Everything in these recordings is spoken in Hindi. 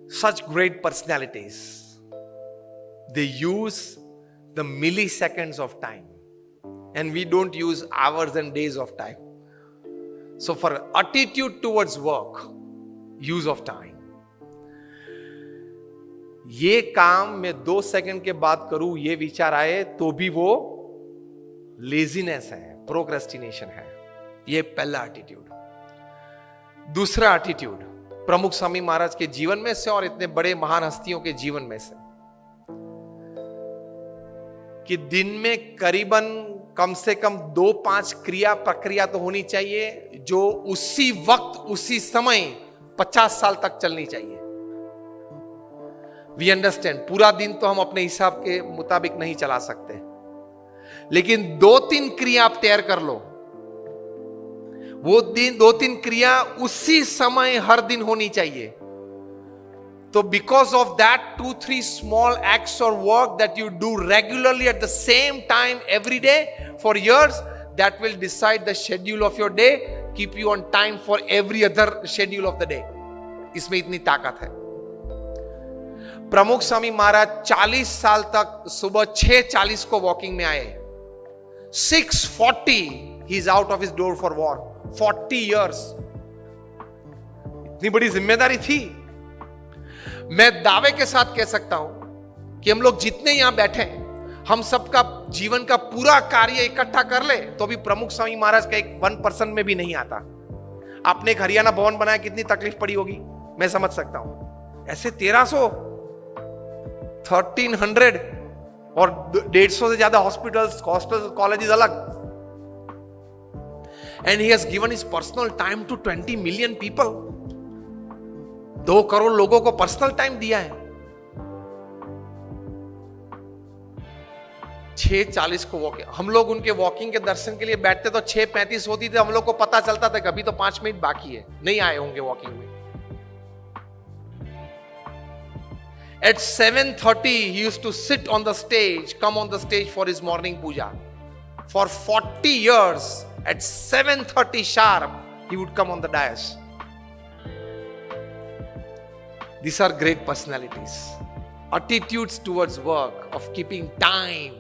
such great personalities, they use the milliseconds of time, and we don't use hours and days of time. So for attitude towards work, use of time. ये काम मैं 2 सेकंड के बाद करूं, ये विचार आए तो भी वो लेजीनेस है, प्रोक्रेस्टिनेशन है. ये पहला एटीट्यूड. दूसरा एटीट्यूड प्रमुख स्वामी महाराज के जीवन में से और इतने बड़े महान हस्तियों के जीवन में से, कि दिन में करीबन कम से कम 2-5 क्रिया प्रक्रिया तो होनी चाहिए जो उसी वक्त उसी समय 50 साल तक चलनी चाहिए. वी अंडरस्टैंड, पूरा दिन तो हम अपने हिसाब के मुताबिक नहीं चला सकते, लेकिन 2-3 क्रिया आप तैयार कर लो. वो दिन 2-3 क्रिया उसी समय हर दिन होनी चाहिए. तो because of that 2-3 small acts और work that you do regularly at the same time every day for years, that will decide the schedule of your day, keep you on time for every other schedule of the day. इसमें इतनी ताकत है. प्रमुख स्वामी महाराज 40 साल तक सुबह 6:40 को वॉकिंग में आए. 6:40 he is out of his door for walk. 40 years. इतनी बड़ी जिम्मेदारी थी. मैं दावे के साथ कह सकता हूं कि हम लोग जितने यहां बैठे हैं, हम सबका जीवन का पूरा कार्य इकट्ठा कर ले तो भी प्रमुख स्वामी महाराज का एक 1% में भी नहीं आता. आपने एक हरियाणा भवन बनाया, कितनी तकलीफ पड़ी होगी, मैं समझ सकता हूं. ऐसे 1300, 1300 और 150 से ज्यादा हॉस्पिटल्स, कॉलेजेस अलग. And he has given his personal time to 20 million people. 2 crore लोगों को पर्सनल टाइम दिया है. 6:40 को वॉकिंग. हम लोग उनके वॉकिंग के दर्शन के लिए बैठते तो 6:35 होती थी. हम लोग को पता चलता था कभी तो 5 मिनट बाकी है, नहीं आए होंगे वॉकिंग में. At 7:30 he used to sit on the stage, come on the stage for his morning puja. For 40 years at 7:30 sharp he would come on the dais. These are great personalities. Attitudes towards work, of keeping time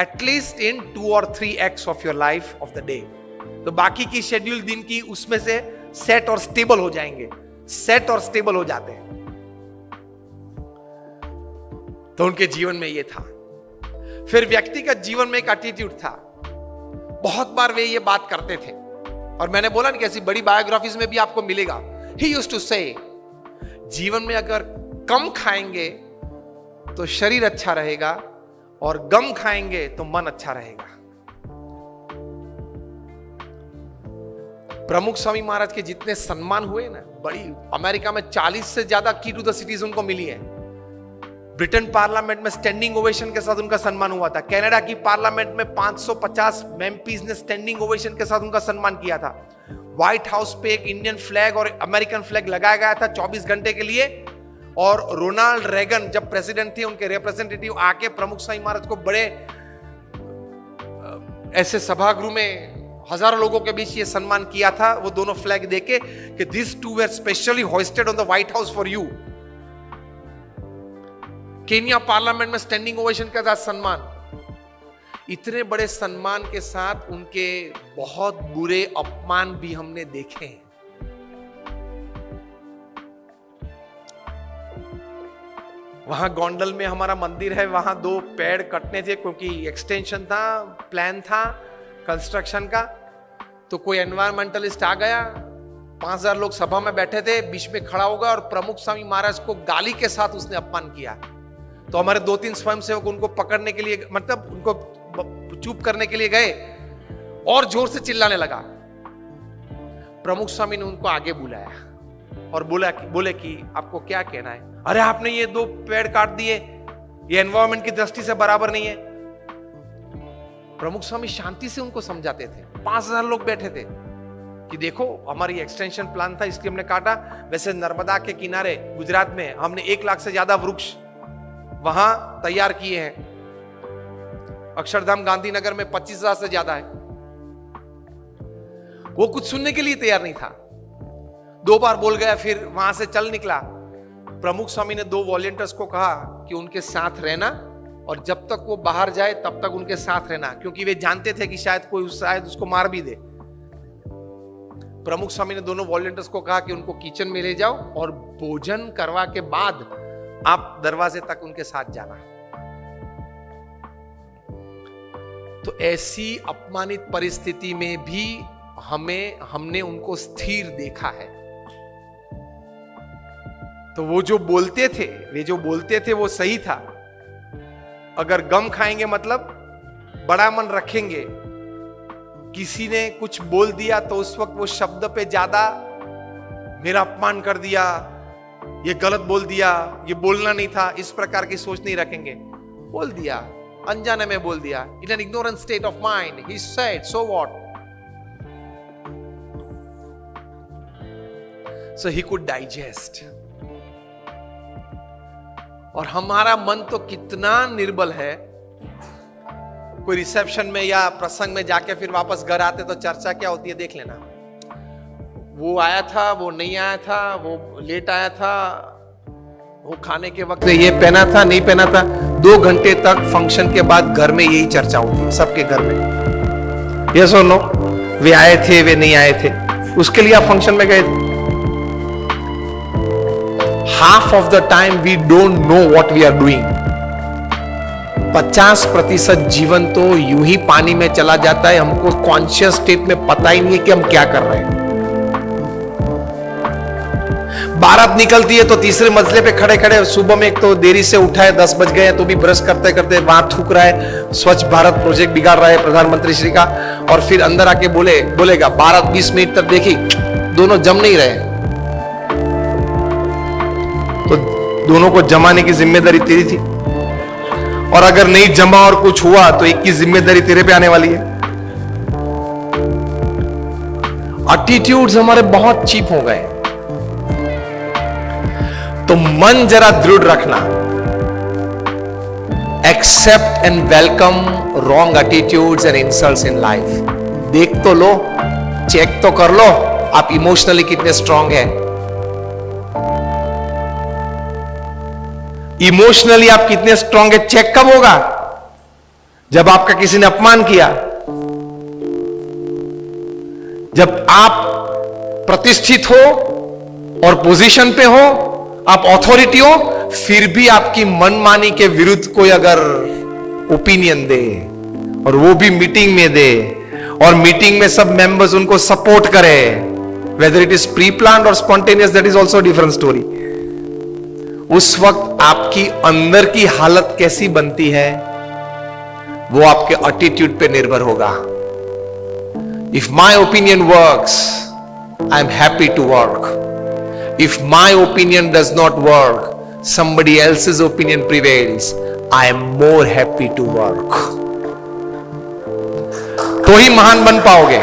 at least in 2 or 3 acts of your life of the day. तो बाकी की शेड्यूल दिन की उसमें से सेट और स्टेबल हो जाएंगे. सेट और स्टेबल हो जाते हैं. तो उनके जीवन में ये था. फिर व्यक्तिगत जीवन में एक एटीट्यूड था. बहुत बार वे ये बात करते थे और मैंने बोला ना कि ऐसी बड़ी बायोग्राफीज में भी आपको मिलेगा. ही यूज्ड टू से, जीवन में अगर कम खाएंगे तो शरीर अच्छा रहेगा और गम खाएंगे तो मन अच्छा रहेगा. प्रमुख स्वामी महाराज के जितने सम्मान हुए ना, बड़ी अमेरिका में 40 से ज्यादा की टू द सिटीज उनको मिली है. ब्रिटेन पार्लियामेंट में स्टैंडिंग ओवेशन के साथ उनका सम्मान हुआ था. कनाडा की पार्लियामेंट में 550 एमपीज ने स्टैंडिंग ओवेशन के साथ उनका सम्मान किया था. व्हाइट हाउस पे एक इंडियन फ्लैग और अमेरिकन फ्लैग लगाया गया था 24 घंटे के लिए. और रोनाल्ड रेगन जब प्रेसिडेंट थे, उनके रिप्रेजेंटेटिव आके प्रमुख स्वामी महाराज को बड़े ऐसे सभागृह में हजारों लोगों के बीच ये सम्मान किया था, वो दोनों फ्लैग देके कि this tour specially hosted on the White House for you. Kenya parliament में स्टैंडिंग ओवेशन के साथ सम्मान. इतने बड़े सम्मान के साथ उनके बहुत बुरे अपमान भी हमने देखे हैं. वहां गोंडल में हमारा मंदिर है, वहां 2 पेड़ कटने थे क्योंकि एक्सटेंशन था, प्लान था कंस्ट्रक्शन का. तो कोई एनवायरमेंटलिस्ट आ गया, 5000 लोग सभा में बैठे थे, बीच में खड़ा होगा और प्रमुख स्वामी महाराज को गाली के साथ उसने अपमान किया. तो हमारे 2-3 स्वयंसेवक उनको पकड़ने के लिए, मतलब उनको चुप करने के लिए गए और जोर से चिल्लाने लगा. प्रमुख स्वामी ने उनको आगे बुलाया और बोले कि आपको क्या कहना है. अरे आपने ये 2 पेड़ काट दिए, ये एनवायरमेंट की दृष्टि से बराबर नहीं है. प्रमुख स्वामी शांति से उनको समझाते थे. 5000 लोग बैठे थे कि देखो हमारी एक्सटेंशन प्लान था इसलिए हमने काटा. वैसे नर्मदा के किनारे गुजरात में हमने 1 लाख से ज्यादा वृक्ष वहां तैयार किए हैं. अक्षरधाम गांधीनगर में 25,000 से ज्यादा है. वो कुछ सुनने के लिए तैयार नहीं था. 2 बार बोल गया, फिर वहां से चल निकला. प्रमुख स्वामी ने 2 वॉलंटियर्स को कहा कि उनके साथ रहना और जब तक वो बाहर जाए तब तक उनके साथ रहना, क्योंकि वे जानते थे कि शायद कोई उसको मार भी दे। प्रमुख स्वामी ने दोनों वॉलंटियर्स को कहा कि उनको किचन में ले जाओ और भोजन करवा के बाद आप दरवाजे तक उनके साथ जाना। तो ऐसी अपमानित परिस्थिति में भी हमने उनको स्थिर देखा है। तो वो जो बोलते थे वो सही था। अगर गम खाएंगे मतलब बड़ा मन रखेंगे, किसी ने कुछ बोल दिया तो उस वक्त वो शब्द पे ज्यादा मेरा अपमान कर दिया, ये गलत बोल दिया, ये बोलना नहीं था, इस प्रकार की सोच नहीं रखेंगे। बोल दिया, अनजाने में बोल दिया, in an ignorant state of mind he said, so what, so he could digest. और हमारा मन तो कितना निर्बल है, कोई रिसेप्शन में या प्रसंग में जाके फिर वापस घर आते तो चर्चा क्या होती है देख लेना। वो आया था, वो नहीं आया था, वो लेट आया था, वो खाने के वक्त ये पहना था, नहीं पहना था। 2 घंटे तक फंक्शन के बाद घर में यही चर्चा होती है, सबके घर में। यस और नो, वे आए थे, वे नहीं आए थे, उसके लिए आप फंक्शन में गए थे। Half of the time we don't know what we are doing. 50% जीवन तो यूं ही पानी में चला जाता है, हमको कॉन्शियस स्टेट में पता ही नहीं है कि हम क्या कर रहे हैं। बारात निकलती है तो तीसरे मंजिले पे खड़े खड़े, सुबह में एक तो देरी से उठा है, 10 बज गए हैं तो भी ब्रश करते करते वहां थूक रहा है, स्वच्छ भारत प्रोजेक्ट बिगाड़ रहा है प्रधानमंत्री श्री का, और फिर अंदर आके बोलेगा बारात 20 मिनट तक देखी, दोनों जम नहीं रहे, तो दोनों को जमाने की जिम्मेदारी तेरी थी, और अगर नहीं जमा और कुछ हुआ तो एक की जिम्मेदारी तेरे पे आने वाली है। एटीट्यूड्स हमारे बहुत चीप हो गए। तो मन जरा दृढ़ रखना, accept and welcome wrong attitudes and insults in life. देख तो लो, चेक तो कर लो आप इमोशनली कितने स्ट्रांग हैं, इमोशनली आप कितने स्ट्रांग है। चेक कब होगा? जब आपका किसी ने अपमान किया, जब आप प्रतिष्ठित हो और पोजीशन पे हो, आप ऑथोरिटी हो, फिर भी आपकी मनमानी के विरुद्ध कोई अगर ओपिनियन दे, और वो भी मीटिंग में दे, और मीटिंग में सब मेंबर्स उनको सपोर्ट करे, whether it is pre planned और spontaneous, that is also different story. उस वक्त आपकी अंदर की हालत कैसी बनती है वो आपके एटीट्यूड पे निर्भर होगा। If my opinion works, I am happy to work. If my opinion does not work, somebody else's opinion prevails, I am more happy to work। तो ही महान बन पाओगे।